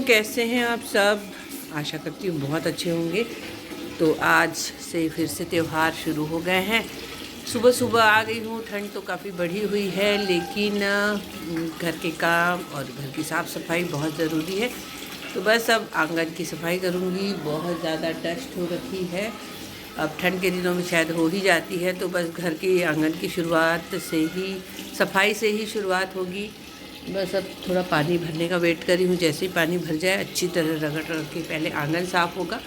कैसे हैं आप सब? आशा करती हूँ बहुत अच्छे होंगे। तो आज से फिर से त्यौहार शुरू हो गए हैं। सुबह सुबह आ गई हूँ। ठंड तो काफ़ी बढ़ी हुई है, लेकिन घर के काम और घर की साफ़ सफाई बहुत ज़रूरी है। तो बस अब आंगन की सफाई करूँगी। बहुत ज़्यादा डस्ट हो रखी है। अब ठंड के दिनों में शायद हो ही जाती है, तो बस घर के आंगन की शुरुआत से ही, सफाई से ही शुरुआत होगी। बस अब थोड़ा पानी भरने का वेट करी हूँ। जैसे ही पानी भर जाए अच्छी तरह रगड़ रगड़ के पहले आंगन साफ़ होगा,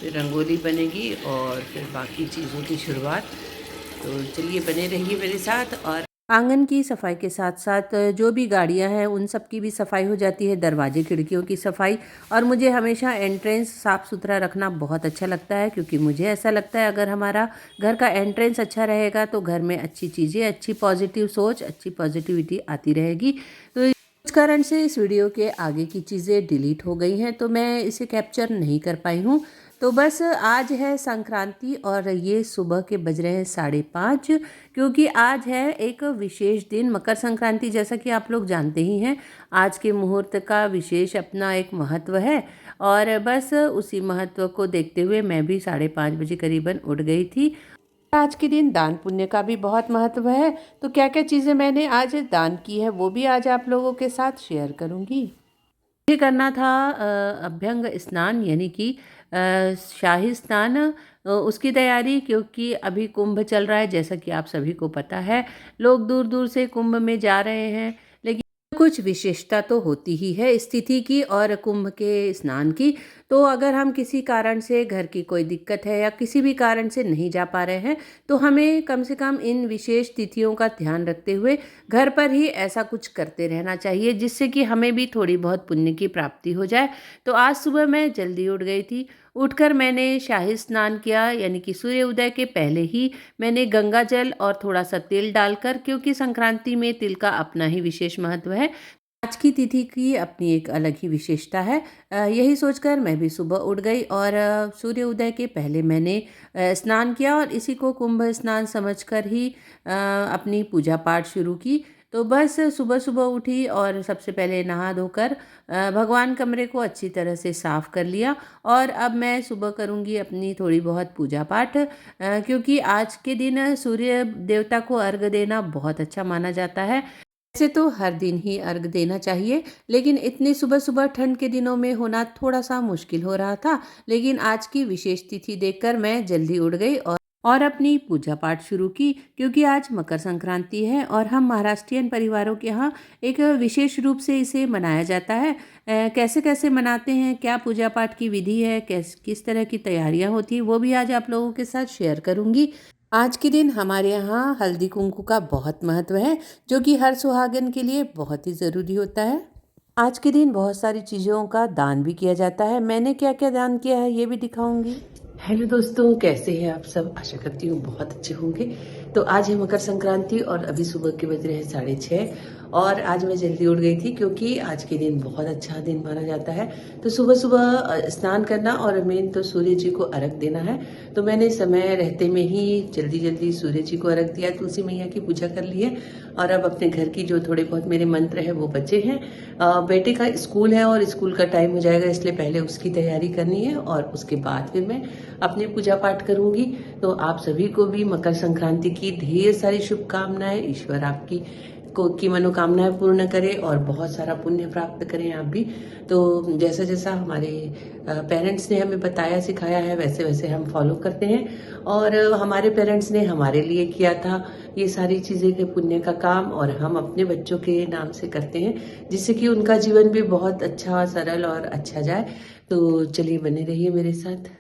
फिर रंगोली बनेगी और फिर बाकी चीज़ों की शुरुआत। तो चलिए बने रहिए मेरे साथ। और आंगन की सफाई के साथ साथ जो भी गाड़ियां हैं उन सब की भी सफाई हो जाती है, दरवाजे खिड़कियों की सफाई। और मुझे हमेशा एंट्रेंस साफ़ सुथरा रखना बहुत अच्छा लगता है, क्योंकि मुझे ऐसा लगता है अगर हमारा घर का एंट्रेंस अच्छा रहेगा तो घर में अच्छी चीज़ें, अच्छी पॉजिटिव सोच, अच्छी पॉजिटिविटी आती रहेगी। तो इस कारण से इस वीडियो के आगे की चीज़ें डिलीट हो गई हैं, तो मैं इसे कैप्चर नहीं कर पाई हूँ। तो बस आज है संक्रांति और ये सुबह के बज रहे हैं 5:30, क्योंकि आज है एक विशेष दिन, मकर संक्रांति। जैसा कि आप लोग जानते ही हैं, आज के मुहूर्त का विशेष अपना एक महत्व है। और बस उसी महत्व को देखते हुए मैं भी 5:30 बजे करीबन उठ गई थी। आज के दिन दान पुण्य का भी बहुत महत्व है। तो क्या क्या चीज़ें मैंने आज दान की है वो भी आज आप लोगों के साथ शेयर करूंगी। मुझे करना था अभ्यंग स्नान, यानी कि शाही स्नान, उसकी तैयारी, क्योंकि अभी कुंभ चल रहा है। जैसा कि आप सभी को पता है, लोग दूर दूर से कुंभ में जा रहे हैं। लेकिन कुछ विशेषता तो होती ही है इस तिथि की और कुंभ के स्नान की। तो अगर हम किसी कारण से, घर की कोई दिक्कत है या किसी भी कारण से नहीं जा पा रहे हैं, तो हमें कम से कम इन विशेष तिथियों का ध्यान रखते हुए घर पर ही ऐसा कुछ करते रहना चाहिए, जिससे कि हमें भी थोड़ी बहुत पुण्य की प्राप्ति हो जाए। तो आज सुबह मैं जल्दी उठ गई थी। उठकर मैंने शाही स्नान किया, यानी कि सूर्य उदय के पहले ही मैंने गंगा जल और थोड़ा सा तिल डालकर, क्योंकि संक्रांति में तिल का अपना ही विशेष महत्व है, आज की तिथि की अपनी एक अलग ही विशेषता है। यही सोचकर मैं भी सुबह उठ गई और सूर्य उदय के पहले मैंने स्नान किया और इसी को कुंभ स्नान समझकर ही अपनी पूजा पाठ शुरू की। तो बस सुबह सुबह उठी और सबसे पहले नहा धोकर भगवान कमरे को अच्छी तरह से साफ़ कर लिया। और अब मैं सुबह करूँगी अपनी थोड़ी बहुत पूजा पाठ, क्योंकि आज के दिन सूर्य देवता को अर्घ देना बहुत अच्छा माना जाता है। वैसे तो हर दिन ही अर्घ देना चाहिए, लेकिन इतनी सुबह सुबह ठंड के दिनों में होना थोड़ा सा मुश्किल हो रहा था। लेकिन आज की विशेष तिथि देखकर मैं जल्दी उठ गई और अपनी पूजा पाठ शुरू की, क्योंकि आज मकर संक्रांति है और हम महाराष्ट्रियन परिवारों के यहाँ एक विशेष रूप से इसे मनाया जाता है। कैसे कैसे मनाते हैं, क्या पूजा पाठ की विधि है, किस तरह की तैयारियां होती हैं, वो भी आज आप लोगों के साथ शेयर करूंगी। आज के दिन हमारे यहाँ हल्दी कुंकू का बहुत महत्व है, जो कि हर सुहागन के लिए बहुत ही ज़रूरी होता है। आज के दिन बहुत सारी चीज़ों का दान भी किया जाता है। मैंने क्या क्या दान किया है ये भी दिखाऊंगी। हेलो दोस्तों, कैसे हैं आप सब? आशा करती हूँ बहुत अच्छे होंगे। तो आज है मकर संक्रांति और अभी सुबह के बज रहे हैं 6:30 और आज मैं जल्दी उठ गई थी, क्योंकि आज के दिन बहुत अच्छा दिन माना जाता है। तो सुबह सुबह स्नान करना और मेन तो सूर्य जी को अर्घ देना है। तो मैंने समय रहते में ही जल्दी जल्दी सूर्य जी को अर्घ दिया, तुलसी मैया की पूजा कर ली है। और अब अपने घर की जो थोड़े बहुत मेरे मंत्र है वो बचे हैं। बेटे का स्कूल है और स्कूल का टाइम हो जाएगा, इसलिए पहले उसकी तैयारी करनी है और उसके बाद फिर मैं अपनी पूजा पाठ करूंगी। तो आप सभी को भी मकर संक्रांति की ढेर सारी शुभकामनाएं। ईश्वर आपकी की मनोकामनाएं पूर्ण करे और बहुत सारा पुण्य प्राप्त करें आप भी। तो जैसा जैसा हमारे पेरेंट्स ने हमें बताया सिखाया है, वैसे वैसे हम फॉलो करते हैं। और हमारे पेरेंट्स ने हमारे लिए किया था ये सारी चीज़ें के पुण्य का काम, और हम अपने बच्चों के नाम से करते हैं, जिससे कि उनका जीवन भी बहुत अच्छा, सरल और अच्छा जाए। तो चलिए बने रहिए मेरे साथ।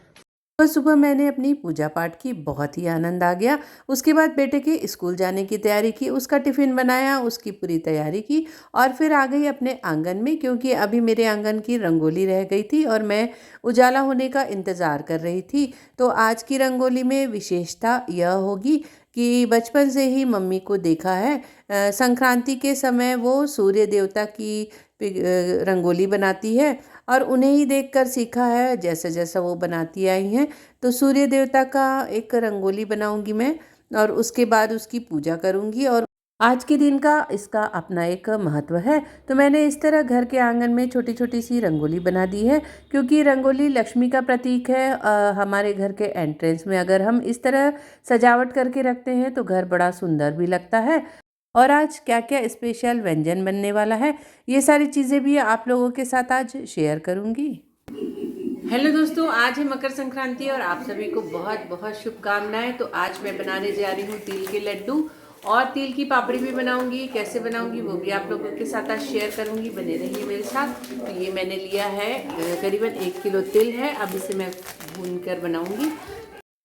सुबह सुबह मैंने अपनी पूजा पाठ की, बहुत ही आनंद आ गया। उसके बाद बेटे के स्कूल जाने की तैयारी की, उसका टिफ़िन बनाया, उसकी पूरी तैयारी की और फिर आ गई अपने आंगन में, क्योंकि अभी मेरे आंगन की रंगोली रह गई थी और मैं उजाला होने का इंतज़ार कर रही थी। तो आज की रंगोली में विशेषता यह होगी कि बचपन से ही मम्मी को देखा है, संक्रांति के समय वो सूर्य देवता की रंगोली बनाती है और उन्हें ही देखकर सीखा है, जैसा जैसा वो बनाती आई हैं। तो सूर्य देवता का एक रंगोली बनाऊंगी मैं और उसके बाद उसकी पूजा करूंगी और आज के दिन का इसका अपना एक महत्व है। तो मैंने इस तरह घर के आंगन में छोटी छोटी सी रंगोली बना दी है, क्योंकि रंगोली लक्ष्मी का प्रतीक है। हमारे घर के एंट्रेंस में अगर हम इस तरह सजावट करके रखते हैं तो घर बड़ा सुंदर भी लगता है। और आज क्या क्या स्पेशल व्यंजन बनने वाला है, ये सारी चीज़ें भी आप लोगों के साथ आज शेयर करूँगी। हेलो दोस्तों, आज है मकर संक्रांति और आप सभी को बहुत बहुत शुभकामनाएं। तो आज मैं बनाने जा रही हूँ तिल के लड्डू और तिल की पापड़ी भी बनाऊंगी। कैसे बनाऊंगी वो भी आप लोगों के साथ आज शेयर करूंगी, बने रहिए मेरे साथ। तो ये मैंने लिया है करीबन 1 किलो तिल है। अब इसे मैं भून कर बनाऊंगी।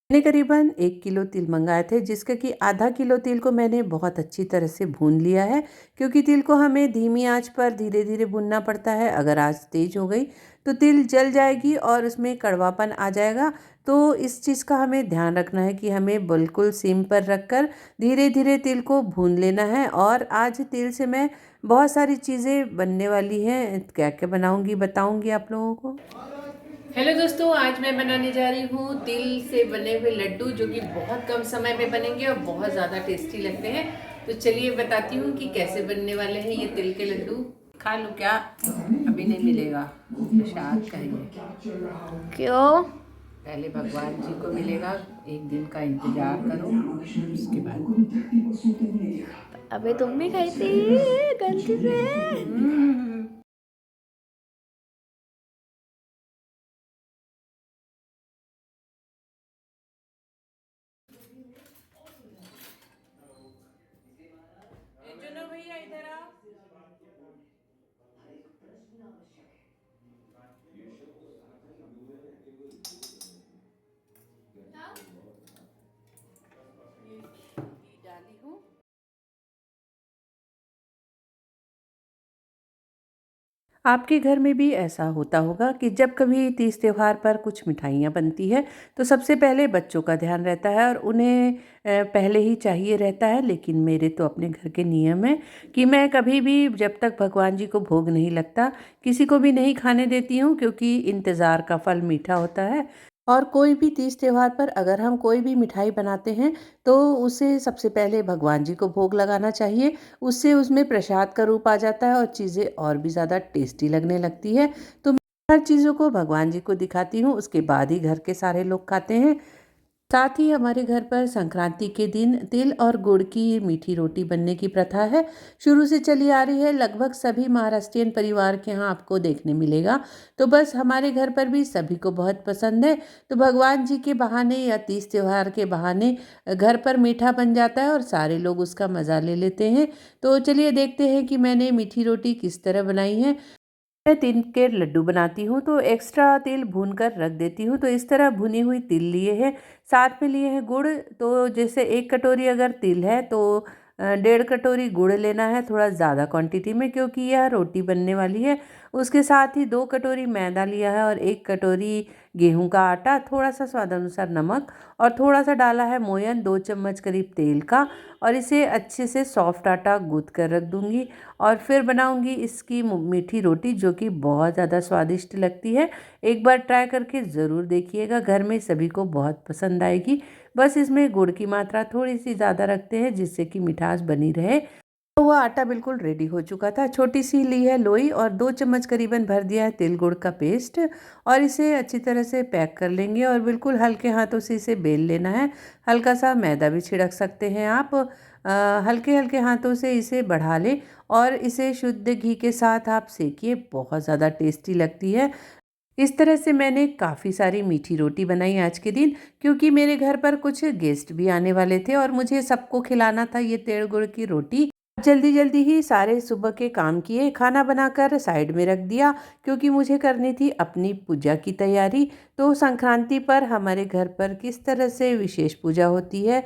मैंने करीबन 1 किलो तिल मंगाए थे, जिसका कि आधा किलो तिल को मैंने बहुत अच्छी तरह से भून लिया है, क्योंकि तिल को हमें धीमी आंच पर धीरे धीरे भूनना पड़ता है। अगर आंच तेज हो गई तो तिल जल जाएगी और उसमें कड़वापन आ जाएगा। तो इस चीज़ का हमें ध्यान रखना है कि हमें बिल्कुल सिम पर रखकर धीरे धीरे तिल को भून लेना है। और आज तिल से मैं बहुत सारी चीज़ें बनने वाली हैं। क्या क्या बनाऊंगी बताऊंगी आप लोगों को। हेलो दोस्तों, आज मैं बनाने जा रही हूँ तिल से बने हुए लड्डू, जो कि बहुत कम समय में बनेंगे और बहुत ज़्यादा टेस्टी लगते हैं। तो चलिए बताती हूँ कि कैसे बनने वाले हैं ये तिल के लड्डू। खा लूँ क्या? अभी नहीं मिलेगा, प्रसाद कहिए। क्यों? पहले भगवान जी को मिलेगा, एक दिन का इंतजार करो, उसके बाद। अबे तुम भी खाई थी गलती से। चलो भैया इधर आओ। ये घी डाली हूँ। आपके घर में भी ऐसा होता होगा कि जब कभी तीज त्योहार पर कुछ मिठाइयाँ बनती है तो सबसे पहले बच्चों का ध्यान रहता है और उन्हें पहले ही चाहिए रहता है। लेकिन मेरे तो अपने घर के नियम है कि मैं कभी भी जब तक भगवान जी को भोग नहीं लगता किसी को भी नहीं खाने देती हूँ, क्योंकि इंतज़ार का फल मीठा होता है। और कोई भी तीज त्योहार पर अगर हम कोई भी मिठाई बनाते हैं तो उसे सबसे पहले भगवान जी को भोग लगाना चाहिए। उससे उसमें प्रसाद का रूप आ जाता है और चीज़ें और भी ज़्यादा टेस्टी लगने लगती है। तो मैं हर चीज़ों को भगवान जी को दिखाती हूँ, उसके बाद ही घर के सारे लोग खाते हैं। साथ ही हमारे घर पर संक्रांति के दिन तिल और गुड़ की मीठी रोटी बनने की प्रथा है। शुरू से चली आ रही है, लगभग सभी महाराष्ट्रियन परिवार के यहाँ आपको देखने मिलेगा। तो बस हमारे घर पर भी सभी को बहुत पसंद है। तो भगवान जी के बहाने या तीज त्योहार के बहाने घर पर मीठा बन जाता है और सारे लोग उसका मज़ा ले लेते हैं। तो चलिए देखते हैं कि मैंने मीठी रोटी किस तरह बनाई है। मैं तिल के लड्डू बनाती हूँ तो एक्स्ट्रा तिल भून कर रख देती हूँ। तो इस तरह भुनी हुई तिल लिए हैं, साथ में लिए हैं गुड़। तो जैसे 1 कटोरी अगर तिल है तो 1.5 कटोरी गुड़ लेना है, थोड़ा ज़्यादा क्वांटिटी में, क्योंकि यह रोटी बनने वाली है। उसके साथ ही 2 कटोरी मैदा लिया है और 1 कटोरी गेहूं का आटा, थोड़ा सा स्वाद अनुसार नमक और थोड़ा सा डाला है मोयन, 2 चम्मच करीब तेल का। और इसे अच्छे से सॉफ्ट आटा गूँथ कर रख दूँगी और फिर बनाऊंगी इसकी मीठी रोटी, जो कि बहुत ज़्यादा स्वादिष्ट लगती है। एक बार ट्राई करके ज़रूर देखिएगा, घर में सभी को बहुत पसंद आएगी। बस इसमें गुड़ की मात्रा थोड़ी सी ज़्यादा रखते हैं जिससे कि मिठास बनी रहे। तो वह आटा बिल्कुल रेडी हो चुका था। छोटी सी ली है लोई और 2 चम्मच करीबन भर दिया है तिल गुड़ का पेस्ट। और इसे अच्छी तरह से पैक कर लेंगे और बिल्कुल हल्के हाथों से इसे बेल लेना है। हल्का सा मैदा भी छिड़क सकते हैं आप। हल्के हल्के हाथों से इसे बढ़ा लें और इसे शुद्ध घी के साथ आप सेकिए, बहुत ज़्यादा टेस्टी लगती है। इस तरह से मैंने काफ़ी सारी मीठी रोटी बनाई आज के दिन, क्योंकि मेरे घर पर कुछ गेस्ट भी आने वाले थे और मुझे सबको खिलाना था ये तिल गुड़ की रोटी। जल्दी जल्दी ही सारे सुबह के काम किए, खाना बनाकर साइड में रख दिया, क्योंकि मुझे करनी थी अपनी पूजा की तैयारी। तो संक्रांति पर हमारे घर पर किस तरह से विशेष पूजा होती है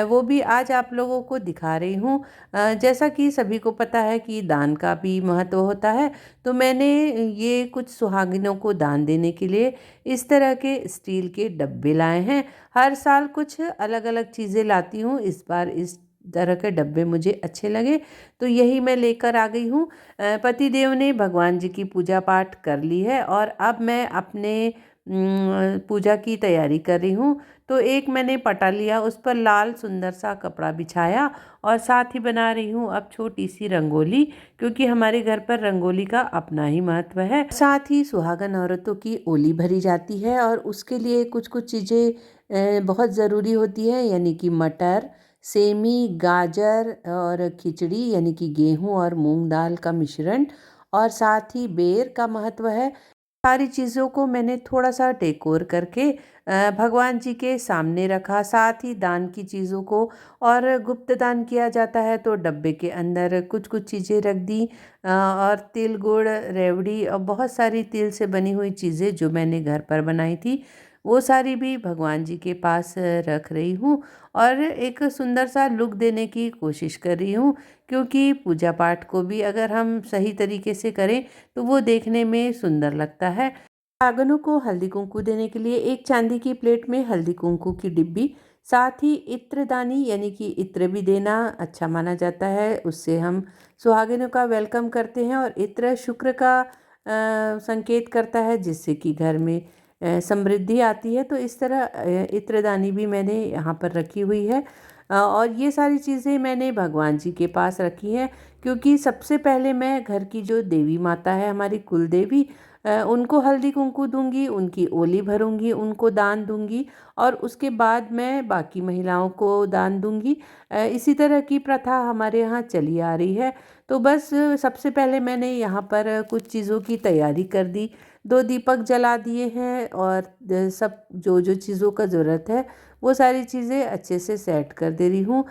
वो भी आज आप लोगों को दिखा रही हूँ। जैसा कि सभी को पता है कि दान का भी महत्व होता है। तो मैंने ये कुछ सुहागिनों को दान देने के लिए इस तरह के स्टील के डब्बे लाए हैं। हर साल कुछ अलग अलग चीज़ें लाती हूँ, इस बार इस तरह के डब्बे मुझे अच्छे लगे तो यही मैं लेकर आ गई हूँ। पति देव ने भगवान जी की पूजा पाठ कर ली है और अब मैं अपने पूजा की तैयारी कर रही हूँ। तो एक मैंने पटा लिया, उस पर लाल सुंदर सा कपड़ा बिछाया और साथ ही बना रही हूँ अब छोटी सी रंगोली, क्योंकि हमारे घर पर रंगोली का अपना ही महत्व है। साथ ही सुहागन औरतों की ओली भरी जाती है और उसके लिए कुछ कुछ चीज़ें बहुत ज़रूरी होती है, यानी कि मटर, सेमी, गाजर और खिचड़ी यानी कि गेहूँ और मूंग दाल का मिश्रण, और साथ ही बेर का महत्व है। सारी चीज़ों को मैंने थोड़ा सा डेकोर करके भगवान जी के सामने रखा। साथ ही दान की चीज़ों को, और गुप्त दान किया जाता है तो डब्बे के अंदर कुछ कुछ चीज़ें रख दी, और तिल गुड़ रेवड़ी और बहुत सारी तिल से बनी हुई चीज़ें जो मैंने घर पर बनाई थी वो सारी भी भगवान जी के पास रख रही हूँ और एक सुंदर सा लुक देने की कोशिश कर रही हूँ, क्योंकि पूजा पाठ को भी अगर हम सही तरीके से करें तो वो देखने में सुंदर लगता है। सुहागनों को हल्दी कुंकू देने के लिए एक चांदी की प्लेट में हल्दी कुंकू की डिब्बी, साथ ही इत्रदानी यानी कि इत्र भी देना अच्छा माना जाता है। उससे हम सुहागिनों का वेलकम करते हैं और इत्र शुक्र का संकेत करता है, जिससे कि घर में समृद्धि आती है। तो इस तरह इत्रदानी भी मैंने यहाँ पर रखी हुई है, और ये सारी चीज़ें मैंने भगवान जी के पास रखी हैं, क्योंकि सबसे पहले मैं घर की जो देवी माता है, हमारी कुल देवी, उनको हल्दी कुंकू दूंगी, उनकी ओली भरूंगी, उनको दान दूंगी और उसके बाद मैं बाकी महिलाओं को दान दूंगी। इसी तरह की प्रथा हमारे यहाँ चली आ रही है। तो बस सबसे पहले मैंने यहाँ पर कुछ चीज़ों की तैयारी कर दी, 2 दीपक जला दिए हैं और सब जो जो चीज़ों का ज़रूरत है वो सारी चीज़ें अच्छे से सेट कर दे रही हूँ।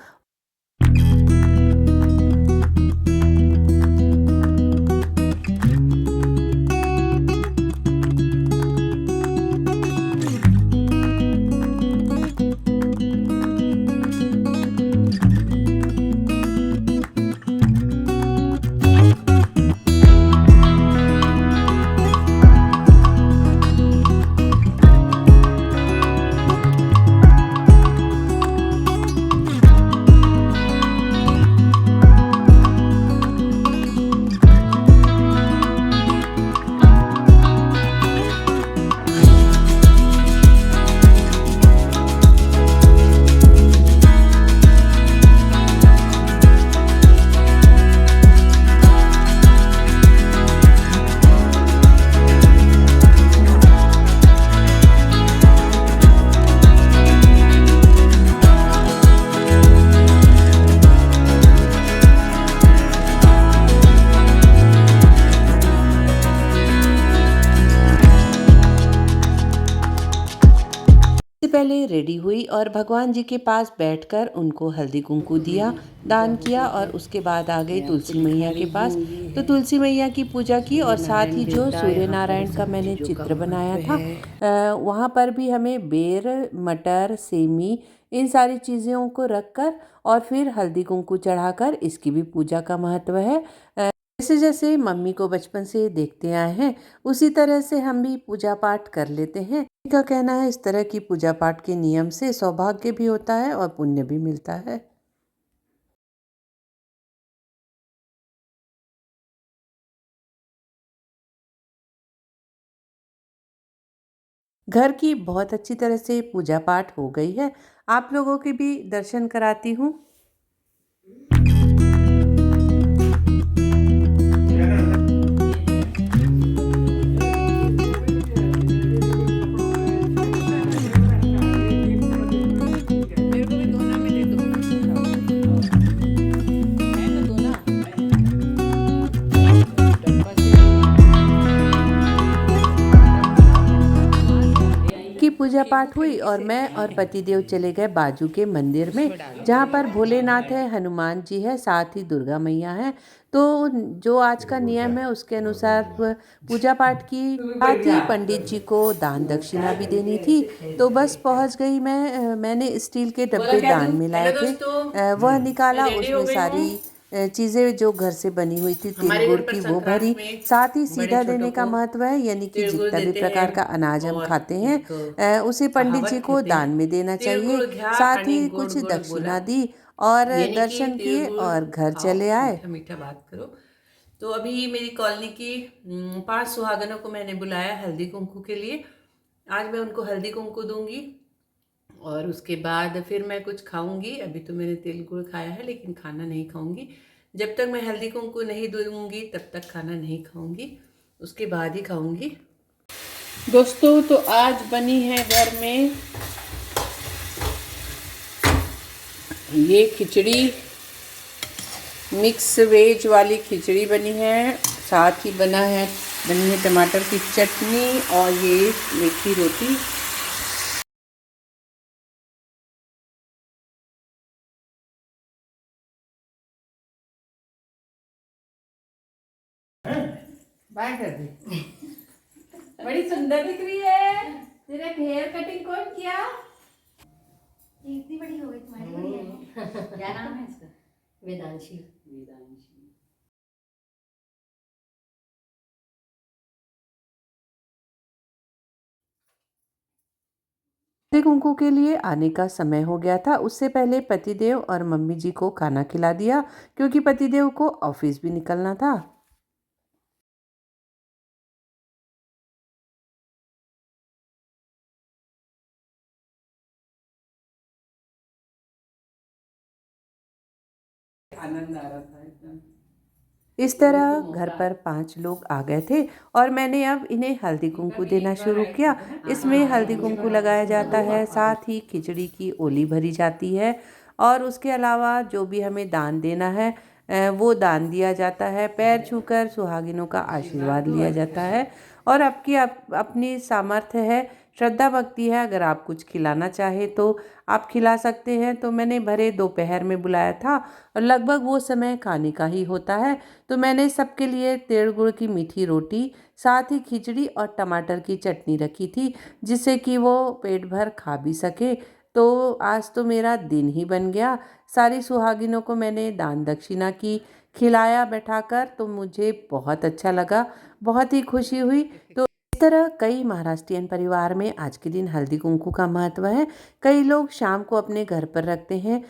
सबसे पहले रेडी हुई और भगवान जी के पास बैठकर उनको हल्दी कुंकू दिया, दान किया, और उसके बाद आ गई तुलसी मैया के पास। तो तुलसी मैया की पूजा की और साथ ही जो सूर्य नारायण का मैंने चित्र बनाया था वहाँ पर भी हमें बेर, मटर, सेमी, इन सारी चीज़ों को रखकर और फिर हल्दी कुंकू चढ़ाकर इसकी भी पूजा का महत्व है। जैसे जैसे मम्मी को बचपन से देखते आए हैं उसी तरह से हम भी पूजा पाठ कर लेते हैं। इनका कहना है इस तरह की पूजा पाठ के नियम से सौभाग्य भी होता है और पुण्य भी मिलता है। घर की बहुत अच्छी तरह से पूजा पाठ हो गई है, आप लोगों के भी दर्शन कराती हूँ। की पूजा पाठ हुई और मैं और पतिदेव चले गए बाजू के मंदिर में, जहाँ पर भोलेनाथ है, हनुमान जी है, साथ ही दुर्गा मैया है। तो जो आज का नियम है उसके अनुसार पूजा पाठ की, साथ ही पंडित जी को दान दक्षिणा भी देनी थी। तो बस पहुँच गई मैं। मैंने स्टील के डब्बे दान में लाए थे, वह निकाला, उसमें सारी चीज़ें जो घर से बनी हुई थी तिल गुड़ की वो भरी। साथ ही सीधा देने का महत्व है, यानी कि जितना भी प्रकार का अनाज हम खाते हैं उसे पंडित जी को दान में देना चाहिए। साथ ही कुछ दक्षिणा दी और दर्शन किए और घर चले आए। मीठा मीठा बात करो। तो अभी मेरी कॉलोनी की 5 सुहागनों को मैंने बुलाया हल्दी कुंकू के लिए, आज मैं उनको हल्दी कुमकुम दूंगी और उसके बाद फिर मैं कुछ खाऊंगी। अभी तो मैंने तिल गुड़ खाया है लेकिन खाना नहीं खाऊंगी। जब तक मैं हल्दी कुमकुम नहीं दूंगी तब तक खाना नहीं खाऊंगी, उसके बाद ही खाऊंगी। दोस्तों तो आज बनी है घर में ये खिचड़ी, मिक्स वेज वाली खिचड़ी बनी है, साथ ही बनी है टमाटर की चटनी और ये मीठी रोटी। बाय कर दी। बड़ी सुंदर दिख रही है। तेरा हेयर कटिंग कौन किया? इतनी बड़ी हो गई तुम्हारी, बढ़िया है। क्या नाम है इसका? वेदांशी। हल्दी कुमकुम के लिए आने का समय हो गया था। उससे पहले पतिदेव और मम्मी जी को खाना खिला दिया क्योंकि पतिदेव को ऑफिस भी निकलना था। आनंद आ रहा था एकदम। इस तरह घर पर 5 लोग आ गए थे और मैंने अब इन्हें हल्दी कुमकुम देना शुरू किया। इसमें हल्दी कुमकुम लगाया जाता है, साथ ही खिचड़ी की ओली भरी जाती है और उसके अलावा जो भी हमें दान देना है वो दान दिया जाता है। पैर छूकर सुहागिनों का आशीर्वाद लिया जाता है और अपनी सामर्थ्य है, श्रद्धा भक्ति है। अगर आप कुछ खिलाना चाहे तो आप खिला सकते हैं। तो मैंने भरे दोपहर में बुलाया था और लगभग वो समय खाने का ही होता है। तो मैंने सबके लिए तिल गुड़ की मीठी रोटी, साथ ही खिचड़ी और टमाटर की चटनी रखी थी जिससे कि वो पेट भर खा भी सके। तो आज तो मेरा दिन ही बन गया। सारी सुहागिनों को मैंने दान दक्षिणा की, खिलाया बैठाकर, तो मुझे बहुत अच्छा लगा, बहुत ही खुशी हुई। तो इस तरह कई महाराष्ट्रियन परिवार में आज के दिन हल्दी कुमकुम का महत्व है। कई लोग शाम को अपने घर पर रखते हैं,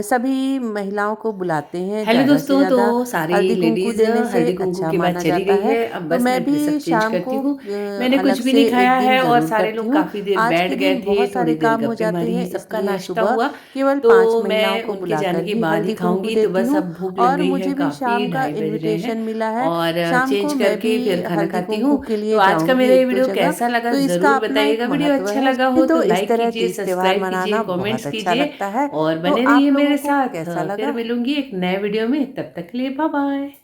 सभी महिलाओं को बुलाते हैं। हेलो ज़्यादा से दोस्तों, तो ज़्यादा सारी हल्दी कुमकुम लेडीज देने से हल्दी कुमकुम अच्छा के बाद माना चली जाता गई है। है। अब तो बस मैं मैं भी ड्रेसअप चेंज शाम करती को हूँ। मैंने अलग कुछ भी से नहीं एक खाया दिन है और ज़रूर सारे करती लोग हूँ। काफ़ी देर आज बैठ के गए दिन थे, बहुत थोड़ी सारे देर काम हो गप्पे जाते मारी, हैं, सबका इसलिए नाश्ता सुबह हुआ। केवल तो 5 महिलाओं मैं को उनके जाने बुलाकर के ही बाद ही हल्दी कुमकुम खाऊंगी। तो देती बस हूँ। अब भूख लग और गई है, मुझे भी काफ़ी शाम का 2:30 बज रहे हैं इनविटेशन मिला है, और शाम चेंज को मैं करके भी फिर खाना हल्दी खाती हूँ। कुमकुम के तो लिए आज का जाऊंगी मेरा ये एक दो वीडियो जगह। कैसा लगा तो इसका ज़रूर अपना एक बताइएगा। वीडियो महत्व अच्छा है। लगा हो तो तो इस लाइक तरह कीजिए, तीज त्योहार सब्सक्राइब कीजिए, मनाना बहुत कमेंट्स अच्छा कीजिए लगता है। और तो बने आप रहिए लोगों मेरे को साथ। कैसा फिर लगा? मिलूंगी एक नए वीडियो में, तब तक के लिए बाय बाय।